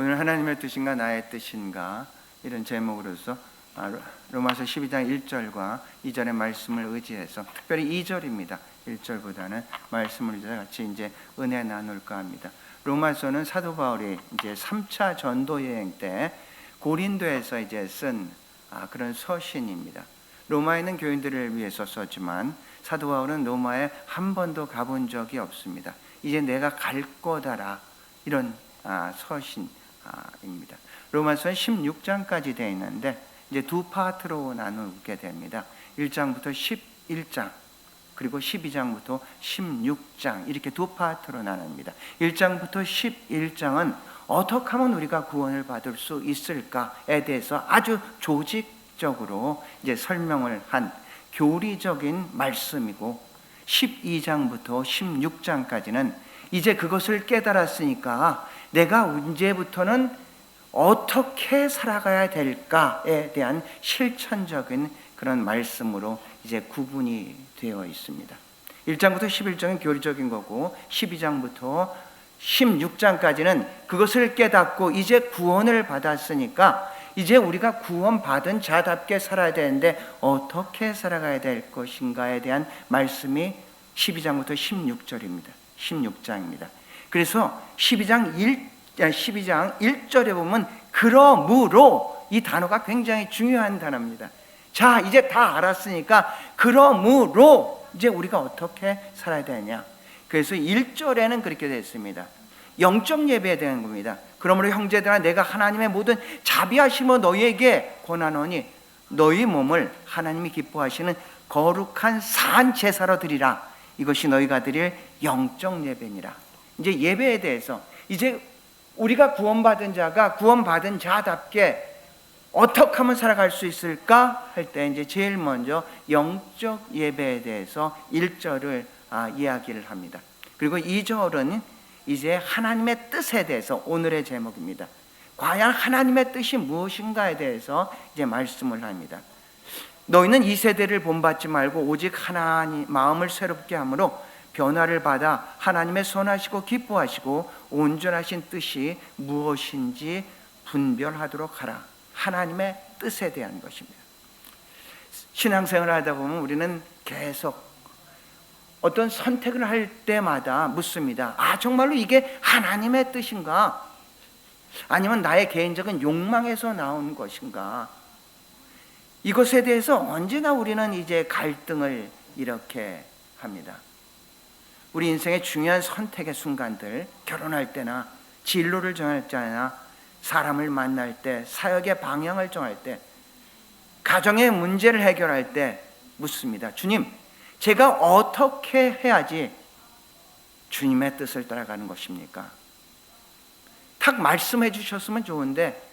오늘 하나님의 뜻인가 나의 뜻인가 이런 제목으로서 로마서 12장 1절과 2절의 말씀을 의지해서 특별히 2절입니다. 1절보다는 말씀을 의지해서 같이 이제 은혜 나눌까 합니다. 로마서는 사도 바울이 이제 3차 전도 여행 때 고린도에서 이제 쓴 그런 서신입니다. 로마에 있는 교인들을 위해서 썼지만 사도 바울은 로마에 한 번도 가본 적이 없습니다. 이제 내가 갈 거다라 이런 서신입니다. 로마서는 16장까지 되어 있는데 이제 두 파트로 나누게 됩니다. 1장부터 11장 그리고 12장부터 16장 이렇게 두 파트로 나눕니다. 1장부터 11장은 어떻게 하면 우리가 구원을 받을 수 있을까에 대해서 아주 조직적으로 이제 설명을 한 교리적인 말씀이고, 12장부터 16장까지는 이제 그것을 깨달았으니까 내가 이제부터는 어떻게 살아가야 될까에 대한 실천적인 그런 말씀으로 이제 구분이 되어 있습니다. 1장부터 11장은 교리적인 거고 12장부터 16장까지는 그것을 깨닫고 이제 구원을 받았으니까 이제 우리가 구원받은 자답게 살아야 되는데 어떻게 살아가야 될 것인가에 대한 말씀이 12장부터 16장입니다. 그래서 12장 1절에 보면 그러므로, 이 단어가 굉장히 중요한 단어입니다. 자, 이제 다 알았으니까 그러므로 이제 우리가 어떻게 살아야 되냐. 그래서 1절에는 그렇게 됐습니다. 영적 예배에 대한 겁니다. 그러므로 형제들아, 내가 하나님의 모든 자비하심으로 너희에게 권하노니 너희 몸을 하나님이 기뻐하시는 거룩한 산 제사로 드리라. 이것이 너희가 드릴 영적 예배니라. 이제 예배에 대해서, 이제 우리가 구원받은 자가 구원받은 자답게 어떻게 하면 살아갈 수 있을까 할 때 이제 제일 먼저 영적 예배에 대해서 1절을 이야기를 합니다. 그리고 2절은 이제 하나님의 뜻에 대해서 오늘의 제목입니다. 과연 하나님의 뜻이 무엇인가에 대해서 이제 말씀을 합니다. 너희는 이 세대를 본받지 말고 오직 하나님 마음을 새롭게 함으로 변화를 받아 하나님의 선하시고 기뻐하시고 온전하신 뜻이 무엇인지 분별하도록 하라. 하나님의 뜻에 대한 것입니다. 신앙생활을 하다 보면 우리는 계속 어떤 선택을 할 때마다 묻습니다. 정말로 이게 하나님의 뜻인가? 아니면 나의 개인적인 욕망에서 나온 것인가? 이것에 대해서 언제나 우리는 이제 갈등을 이렇게 합니다. 우리 인생의 중요한 선택의 순간들, 결혼할 때나 진로를 정할 때나 사람을 만날 때, 사역의 방향을 정할 때, 가정의 문제를 해결할 때 묻습니다. 주님, 제가 어떻게 해야지 주님의 뜻을 따라가는 것입니까? 딱 말씀해 주셨으면 좋은데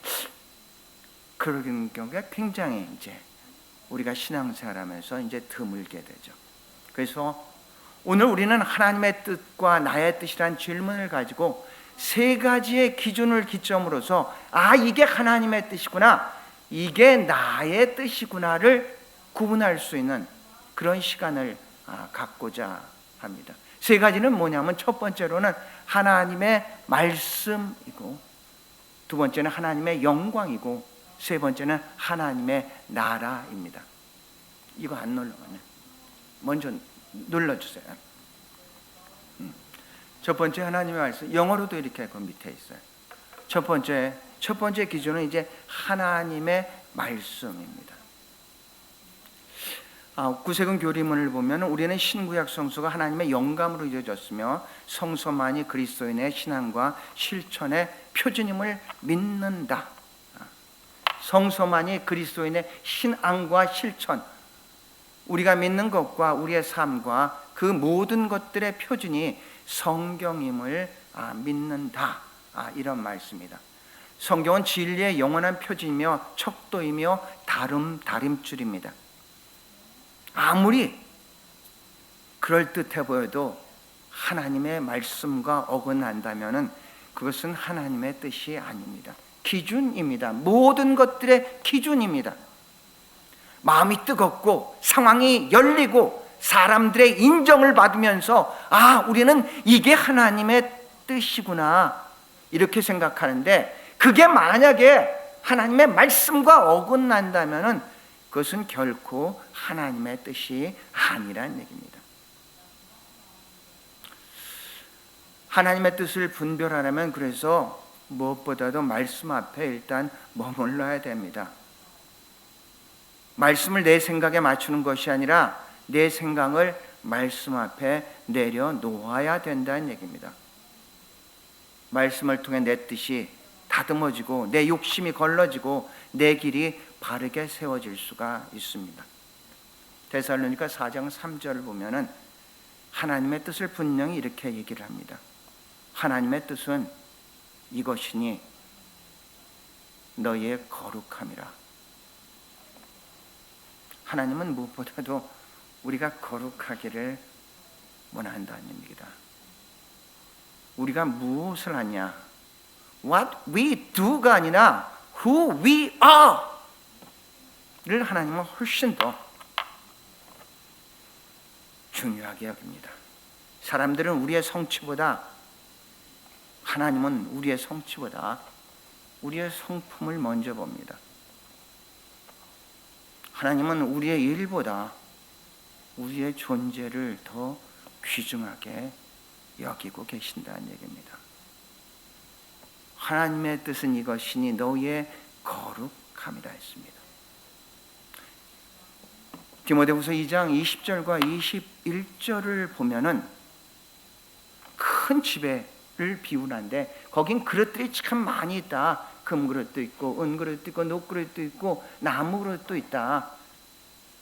그런 경우가 굉장히 이제 우리가 신앙생활하면서 이제 드물게 되죠. 그래서 오늘 우리는 하나님의 뜻과 나의 뜻이란 질문을 가지고 세 가지의 기준을 기점으로서 이게 하나님의 뜻이구나, 이게 나의 뜻이구나를 구분할 수 있는 그런 시간을 갖고자 합니다. 세 가지는 뭐냐면, 첫 번째로는 하나님의 말씀이고, 두 번째는 하나님의 영광이고, 세 번째는 하나님의 나라입니다. 이거 안 눌러가네. 먼저 눌러주세요. 첫 번째 하나님의 말씀, 영어로도 이렇게 그 밑에 있어요. 첫 번째 기준은 이제 하나님의 말씀입니다. 구세군 교리문을 보면 우리는 신구약 성서가 하나님의 영감으로 이루어졌으며 성서만이 그리스도인의 신앙과 실천의 표준임을 믿는다. 성서만이 그리스도인의 신앙과 실천, 우리가 믿는 것과 우리의 삶과 그 모든 것들의 표준이 성경임을 믿는다. 이런 말씀입니다. 성경은 진리의 영원한 표준이며 척도이며 다림줄입니다. 아무리 그럴듯해 보여도 하나님의 말씀과 어긋난다면 그것은 하나님의 뜻이 아닙니다. 기준입니다. 모든 것들의 기준입니다. 마음이 뜨겁고 상황이 열리고 사람들의 인정을 받으면서 우리는 이게 하나님의 뜻이구나 이렇게 생각하는데, 그게 만약에 하나님의 말씀과 어긋난다면은 그것은 결코 하나님의 뜻이 아니란 얘기입니다. 하나님의 뜻을 분별하려면 그래서 무엇보다도 말씀 앞에 일단 머물러야 됩니다. 말씀을 내 생각에 맞추는 것이 아니라 내 생각을 말씀 앞에 내려놓아야 된다는 얘기입니다. 말씀을 통해 내 뜻이 다듬어지고 내 욕심이 걸러지고 내 길이 바르게 세워질 수가 있습니다. 데살로니가 4장 3절을 보면은 하나님의 뜻을 분명히 이렇게 얘기를 합니다. 하나님의 뜻은 이것이니 너희의 거룩함이라. 하나님은 무엇보다도 우리가 거룩하기를 원한다는 얘기다. 우리가 무엇을 하냐, what we do가 아니라 who we are를 하나님은 훨씬 더 중요하게 여깁니다. 사람들은 우리의 성취보다, 하나님은 우리의 성취보다 우리의 성품을 먼저 봅니다. 하나님은 우리의 일보다 우리의 존재를 더 귀중하게 여기고 계신다는 얘기입니다. 하나님의 뜻은 이것이니 너희의 거룩함이라 했습니다. 디모데후서 2장 20절과 21절을 보면은 큰 지배를 비유하는데 거긴 그릇들이 참 많이 있다. 금그릇도 있고 은그릇도 있고 녹그릇도 있고 나무그릇도 있다.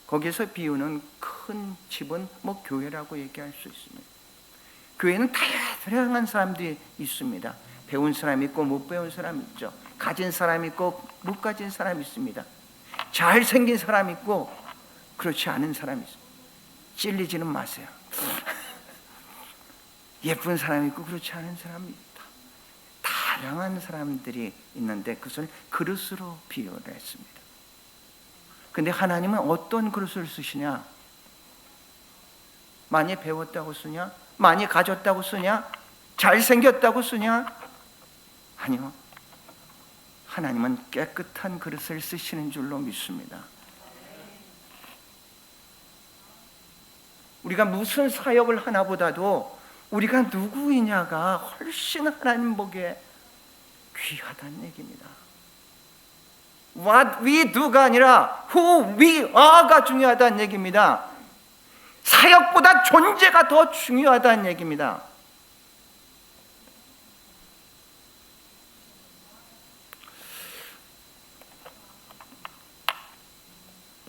거기서 비유는 큰 집은 뭐 교회라고 얘기할 수 있습니다. 교회는 다양한 사람들이 있습니다. 배운 사람 있고 못 배운 사람 있죠. 가진 사람 있고 못 가진 사람 있습니다. 잘생긴 사람 있고 그렇지 않은 사람이 있습니다. 찔리지는 마세요. 예쁜 사람이 있고 그렇지 않은 사람이 있다. 다양한 사람들이 있는데 그것을 그릇으로 비유를 했습니다. 근데 하나님은 어떤 그릇을 쓰시냐? 많이 배웠다고 쓰냐? 많이 가졌다고 쓰냐? 잘생겼다고 쓰냐? 아니요. 하나님은 깨끗한 그릇을 쓰시는 줄로 믿습니다. 우리가 무슨 사역을 하나보다도 우리가 누구이냐가 훨씬 하나님 보기에 귀하다는 얘기입니다. What we do가 아니라 who we are가 중요하다는 얘기입니다. 사역보다 존재가 더 중요하다는 얘기입니다.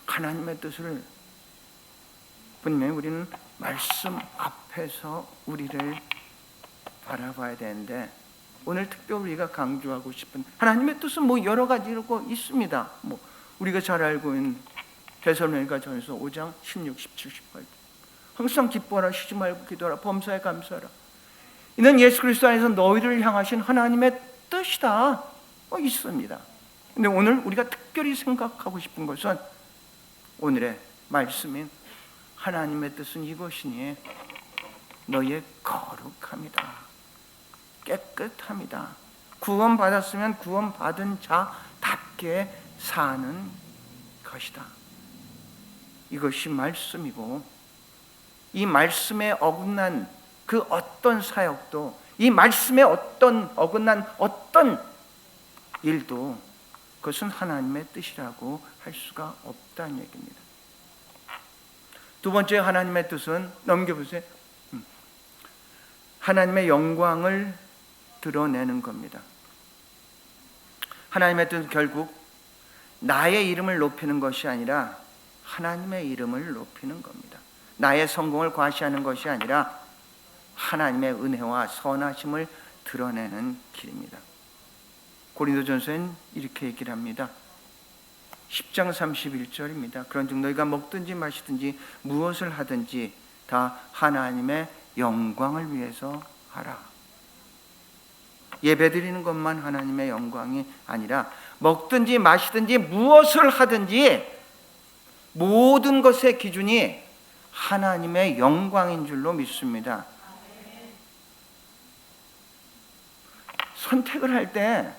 하나님의 뜻을 분명히 우리는 말씀 앞에서 우리를 바라봐야 되는데 오늘 특별히 우리가 강조하고 싶은 하나님의 뜻은 뭐 여러 가지로 있습니다. 뭐 우리가 잘 알고 있는 데살로니가 전서 5장 16, 17, 18 항상 기뻐하라, 쉬지 말고 기도하라, 범사에 감사하라. 이는 예수 그리스도 안에서 너희를 향하신 하나님의 뜻이다. 있습니다. 근데 오늘 우리가 특별히 생각하고 싶은 것은 오늘의 말씀인 하나님의 뜻은 이것이니 너희의 거룩함이다. 깨끗함이다. 구원받았으면 구원받은 자답게 사는 것이다. 이것이 말씀이고 이 말씀에 어긋난 그 어떤 사역도 이 말씀에 어긋난 어떤 일도 그것은 하나님의 뜻이라고 할 수가 없다는 얘기입니다. 두 번째 하나님의 뜻은 넘겨보세요. 하나님의 영광을 드러내는 겁니다. 하나님의 뜻은 결국 나의 이름을 높이는 것이 아니라 하나님의 이름을 높이는 겁니다. 나의 성공을 과시하는 것이 아니라 하나님의 은혜와 선하심을 드러내는 길입니다. 고린도전서엔 이렇게 얘기를 합니다. 10장 31절입니다. 그런즉 너희가 먹든지 마시든지 무엇을 하든지 다 하나님의 영광을 위해서 하라. 예배드리는 것만 하나님의 영광이 아니라 먹든지 마시든지 무엇을 하든지 모든 것의 기준이 하나님의 영광인 줄로 믿습니다. 선택을 할 때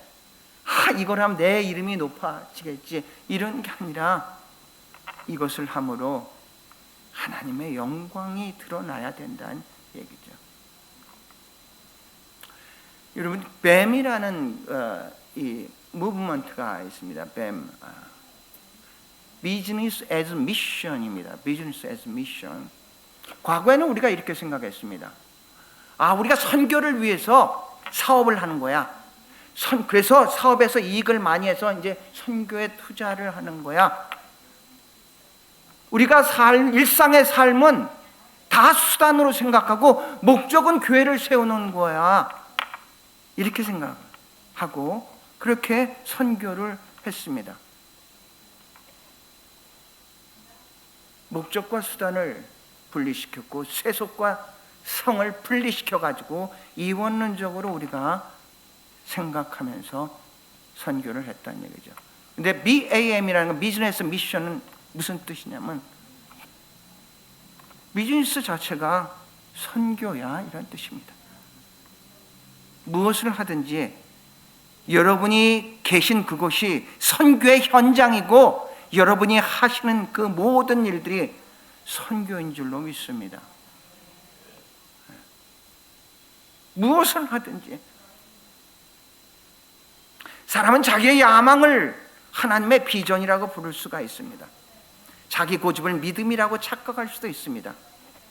이걸 하면 내 이름이 높아지겠지, 이런 게 아니라 이것을 함으로 하나님의 영광이 드러나야 된다는 얘기죠. 여러분, 뱀이라는 이 무브먼트가 있습니다. 뱀, Business as Mission입니다. Business as Mission. 과거에는 우리가 이렇게 생각했습니다. 우리가 선교를 위해서 사업을 하는 거야. 그래서 사업에서 이익을 많이 해서 이제 선교에 투자를 하는 거야. 우리가 일상의 삶은 다 수단으로 생각하고 목적은 교회를 세우는 거야. 이렇게 생각하고 그렇게 선교를 했습니다. 목적과 수단을 분리시켰고 세속과 성을 분리시켜가지고 이원론적으로 우리가 생각하면서 선교를 했다는 얘기죠. 근데 BAM이라는 건 비즈니스 미션은 무슨 뜻이냐면 비즈니스 자체가 선교야, 이런 뜻입니다. 무엇을 하든지 여러분이 계신 그곳이 선교의 현장이고 여러분이 하시는 그 모든 일들이 선교인 줄로 믿습니다. 무엇을 하든지 사람은 자기의 야망을 하나님의 비전이라고 부를 수가 있습니다. 자기 고집을 믿음이라고 착각할 수도 있습니다.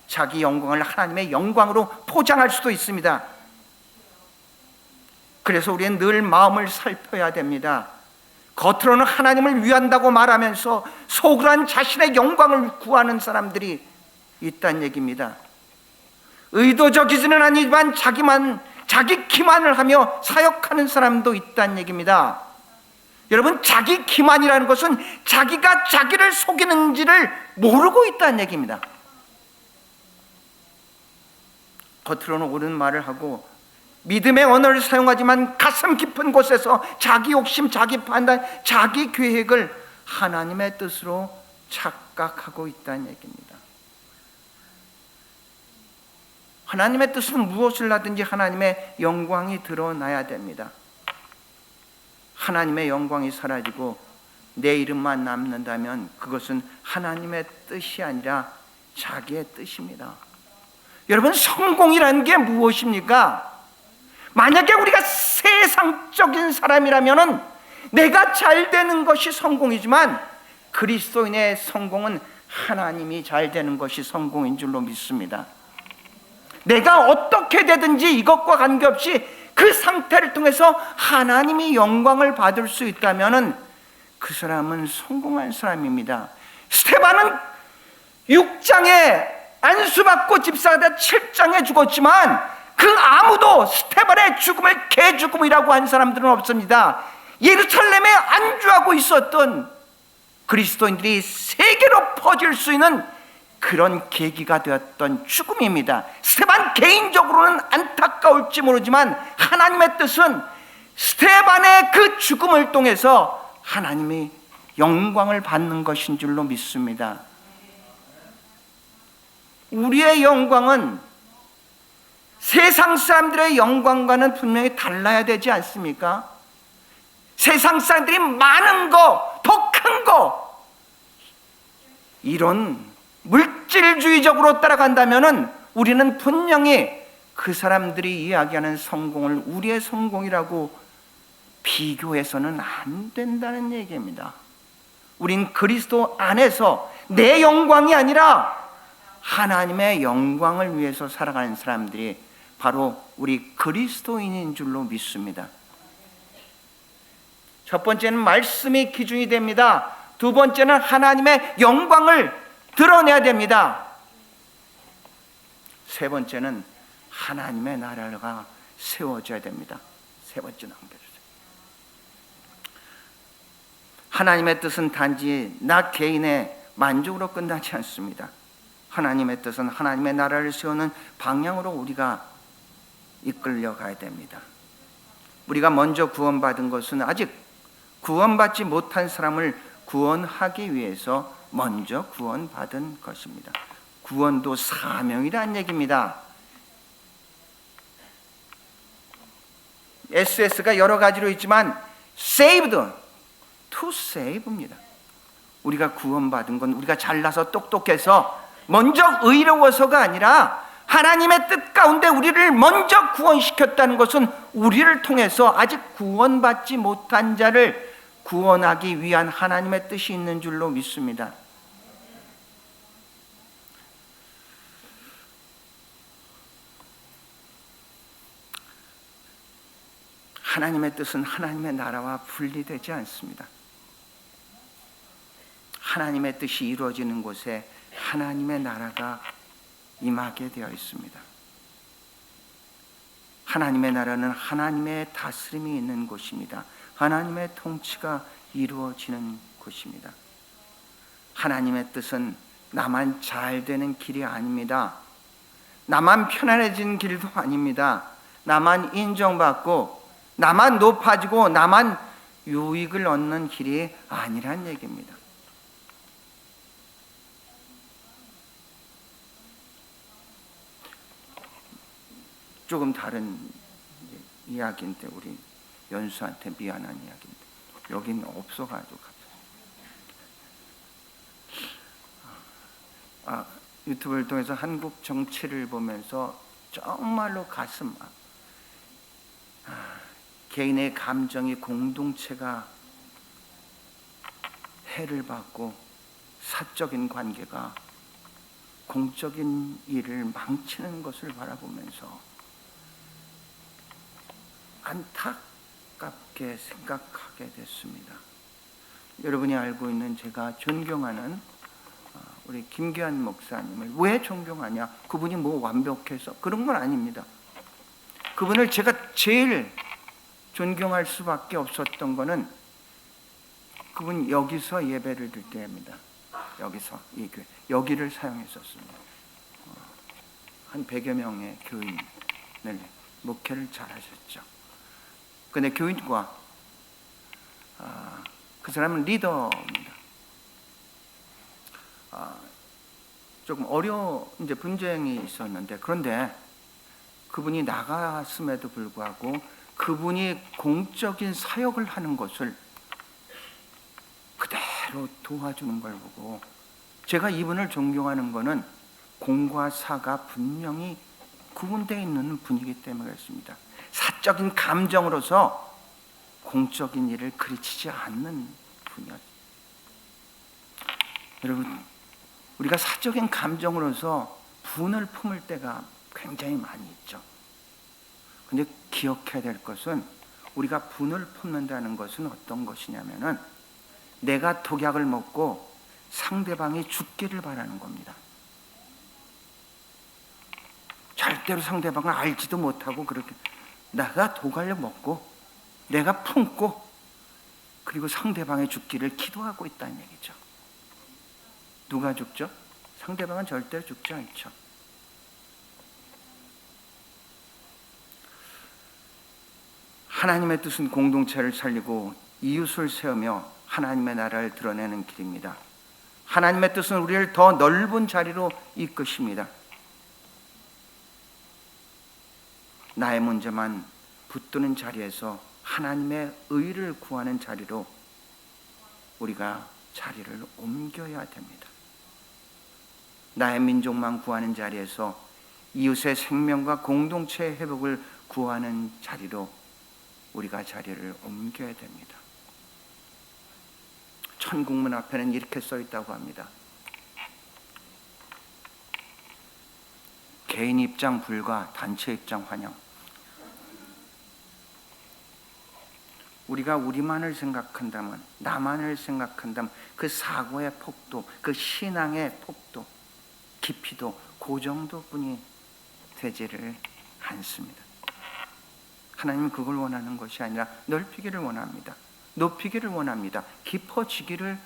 자기 영광을 하나님의 영광으로 포장할 수도 있습니다. 그래서 우리는 늘 마음을 살펴야 됩니다. 겉으로는 하나님을 위한다고 말하면서 속으로는 자신의 영광을 구하는 사람들이 있다는 얘기입니다. 의도적이지는 아니지만 자기 기만을 하며 사역하는 사람도 있다는 얘기입니다. 여러분, 자기 기만이라는 것은 자기가 자기를 속이는지를 모르고 있다는 얘기입니다. 겉으로는 옳은 말을 하고 믿음의 언어를 사용하지만 가슴 깊은 곳에서 자기 욕심, 자기 판단, 자기 계획을 하나님의 뜻으로 착각하고 있다는 얘기입니다. 하나님의 뜻은 무엇을 하든지 하나님의 영광이 드러나야 됩니다. 하나님의 영광이 사라지고 내 이름만 남는다면 그것은 하나님의 뜻이 아니라 자기의 뜻입니다. 여러분, 성공이라는 게 무엇입니까? 만약에 우리가 세상적인 사람이라면 내가 잘 되는 것이 성공이지만 그리스도인의 성공은 하나님이 잘 되는 것이 성공인 줄로 믿습니다. 내가 어떻게 되든지 이것과 관계없이 그 상태를 통해서 하나님이 영광을 받을 수 있다면 그 사람은 성공한 사람입니다. 스데반은 6장에 안수받고 집사가 7장에 죽었지만 그 아무도 스데반의 죽음을 개죽음이라고 한 사람들은 없습니다. 예루살렘에 안주하고 있었던 그리스도인들이 세계로 퍼질 수 있는 그런 계기가 되었던 죽음입니다. 스데반 개인적으로는 안타까울지 모르지만 하나님의 뜻은 스데반의 그 죽음을 통해서 하나님이 영광을 받는 것인 줄로 믿습니다. 우리의 영광은 세상 사람들의 영광과는 분명히 달라야 되지 않습니까? 세상 사람들이 많은 거, 더 큰 거, 이런 물질주의적으로 따라간다면 우리는 분명히 그 사람들이 이야기하는 성공을 우리의 성공이라고 비교해서는 안 된다는 얘기입니다. 우린 그리스도 안에서 내 영광이 아니라 하나님의 영광을 위해서 살아가는 사람들이 바로 우리 그리스도인인 줄로 믿습니다. 첫 번째는 말씀이 기준이 됩니다. 두 번째는 하나님의 영광을 드러내야 됩니다. 세 번째는 하나님의 나라가 세워져야 됩니다. 세 번째 넘겨주세요. 하나님의 뜻은 단지 나 개인의 만족으로 끝나지 않습니다. 하나님의 뜻은 하나님의 나라를 세우는 방향으로 우리가 이끌려 가야 됩니다. 우리가 먼저 구원받은 것은 아직 구원받지 못한 사람을 구원하기 위해서 먼저 구원받은 것입니다. 구원도 사명이라는 얘기입니다. SS가 여러 가지로 있지만 saved, to save입니다. 우리가 구원받은 건 우리가 잘나서 똑똑해서 먼저 의로워서가 아니라 하나님의 뜻 가운데 우리를 먼저 구원시켰다는 것은 우리를 통해서 아직 구원받지 못한 자를 구원하기 위한 하나님의 뜻이 있는 줄로 믿습니다. 하나님의 뜻은 하나님의 나라와 분리되지 않습니다. 하나님의 뜻이 이루어지는 곳에 하나님의 나라가 임하게 되어 있습니다. 하나님의 나라는 하나님의 다스림이 있는 곳입니다. 하나님의 통치가 이루어지는 곳입니다. 하나님의 뜻은 나만 잘 되는 길이 아닙니다. 나만 편안해진 길도 아닙니다. 나만 인정받고 나만 높아지고 나만 유익을 얻는 길이 아니란 얘기입니다. 조금 다른 이야기인데 우리 연수한테 미안한 이야기인데 여기는 없어가지고 유튜브를 통해서 한국 정치를 보면서 정말로 가슴 개인의 감정이 공동체가 해를 받고 사적인 관계가 공적인 일을 망치는 것을 바라보면서 안타깝게 생각하게 됐습니다. 여러분이 알고 있는 제가 존경하는 우리 김기환 목사님을 왜 존경하냐? 그분이 뭐 완벽해서 그런 건 아닙니다. 그분을 제가 제일 존경할 수밖에 없었던 거는 그분 여기서 예배를 드릴 때입니다. 여기서 이 교회 여기를 사용했었습니다. 한 100여 명의 교인을 목회를 잘하셨죠. 근데 교인과 그 사람은 리더입니다. 조금 이제 분쟁이 있었는데 그런데 그분이 나갔음에도 불구하고 그분이 공적인 사역을 하는 것을 그대로 도와주는 걸 보고 제가 이분을 존경하는 것은 공과 사가 분명히 구분되어 있는 분이기 때문에 그렇습니다. 사적인 감정으로서 공적인 일을 그르치지 않는 분이었습니다. 여러분, 우리가 사적인 감정으로서 분을 품을 때가 굉장히 많이 있죠. 근데 기억해야 될 것은 우리가 분을 품는다는 것은 어떤 것이냐면은 내가 독약을 먹고 상대방이 죽기를 바라는 겁니다. 절대로 상대방을 알지도 못하고 그렇게 내가 독약을 먹고 내가 품고 그리고 상대방의 죽기를 기도하고 있다는 얘기죠. 누가 죽죠? 상대방은 절대로 죽지 않죠. 하나님의 뜻은 공동체를 살리고 이웃을 세우며 하나님의 나라를 드러내는 길입니다. 하나님의 뜻은 우리를 더 넓은 자리로 이끄십니다. 나의 문제만 붙드는 자리에서 하나님의 의를 구하는 자리로 우리가 자리를 옮겨야 됩니다. 나의 민족만 구하는 자리에서 이웃의 생명과 공동체의 회복을 구하는 자리로 우리가 자리를 옮겨야 됩니다. 천국문 앞에는 이렇게 써 있다고 합니다. 개인 입장 불가, 단체 입장 환영. 우리가 우리만을 생각한다면, 나만을 생각한다면 그 사고의 폭도, 그 신앙의 폭도, 깊이도 그 정도뿐이 되지를 않습니다. 하나님은 그걸 원하는 것이 아니라 넓히기를 원합니다. 높이기를 원합니다. 깊어지기를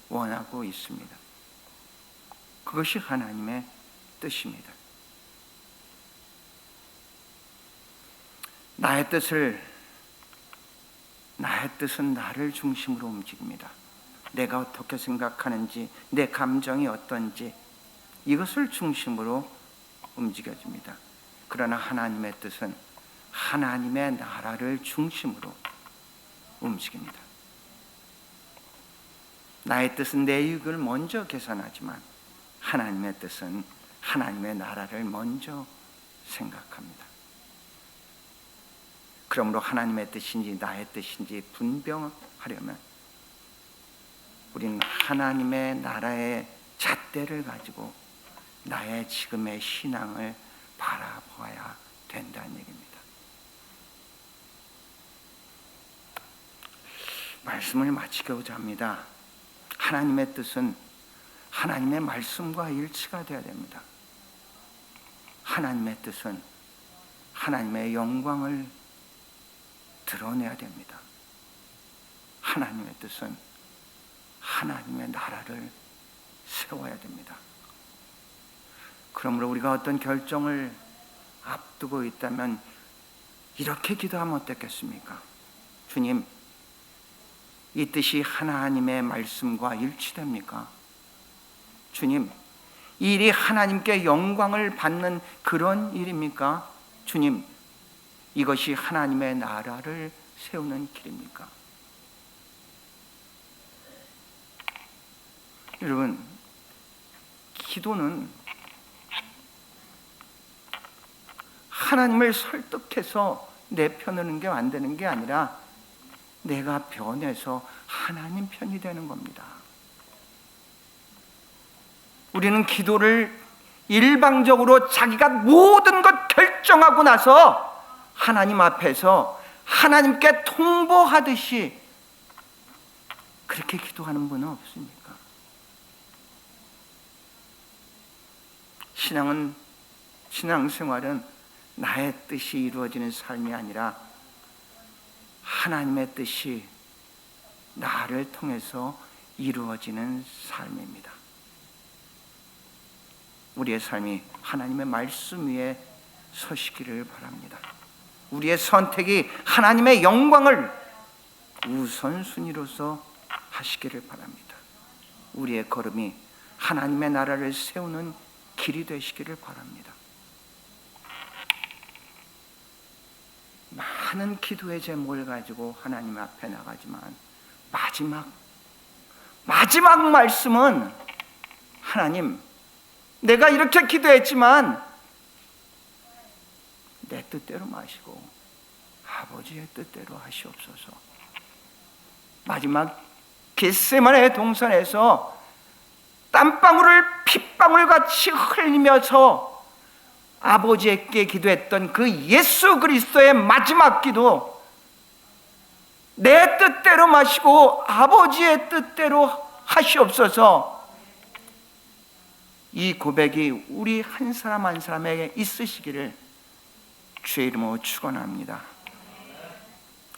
원하고 있습니다. 그것이 하나님의 뜻입니다. 나의 뜻은 나를 중심으로 움직입니다. 내가 어떻게 생각하는지, 내 감정이 어떤지 이것을 중심으로 움직여집니다. 그러나 하나님의 뜻은 하나님의 나라를 중심으로 움직입니다. 나의 뜻은 내 이익을 먼저 계산하지만 하나님의 뜻은 하나님의 나라를 먼저 생각합니다. 그러므로 하나님의 뜻인지 나의 뜻인지 분별하려면 우리는 하나님의 나라의 잣대를 가지고 나의 지금의 신앙을 바라보아야 된다는 얘기입니다. 말씀을 마치고자 합니다. 하나님의 뜻은 하나님의 말씀과 일치가 되어야 됩니다. 하나님의 뜻은 하나님의 영광을 드러내야 됩니다. 하나님의 뜻은 하나님의 나라를 세워야 됩니다. 그러므로 우리가 어떤 결정을 앞두고 있다면 이렇게 기도하면 어떻겠습니까? 주님, 이 뜻이 하나님의 말씀과 일치됩니까? 주님, 이 일이 하나님께 영광을 받는 그런 일입니까? 주님, 이것이 하나님의 나라를 세우는 길입니까? 여러분, 기도는 하나님을 설득해서 내 편으로 게 안 되는 게 아니라 내가 변해서 하나님 편이 되는 겁니다. 우리는 기도를 일방적으로 자기가 모든 것 결정하고 나서 하나님 앞에서 하나님께 통보하듯이 그렇게 기도하는 분은 없습니까? 신앙생활은 나의 뜻이 이루어지는 삶이 아니라 하나님의 뜻이 나를 통해서 이루어지는 삶입니다. 우리의 삶이 하나님의 말씀 위에 서시기를 바랍니다. 우리의 선택이 하나님의 영광을 우선순위로서 하시기를 바랍니다. 우리의 걸음이 하나님의 나라를 세우는 길이 되시기를 바랍니다. 많은 기도의 제목을 가지고 하나님 앞에 나가지만 마지막 말씀은 하나님, 내가 이렇게 기도했지만 내 뜻대로 마시고 아버지의 뜻대로 하시옵소서. 마지막 겟세마네 동산에서 땀방울을 핏방울같이 흘리면서 아버지에게 기도했던 그 예수 그리스도의 마지막 기도, 내 뜻대로 마시고 아버지의 뜻대로 하시옵소서. 이 고백이 우리 한 사람 한 사람에게 있으시기를 주의 이름으로 축원합니다.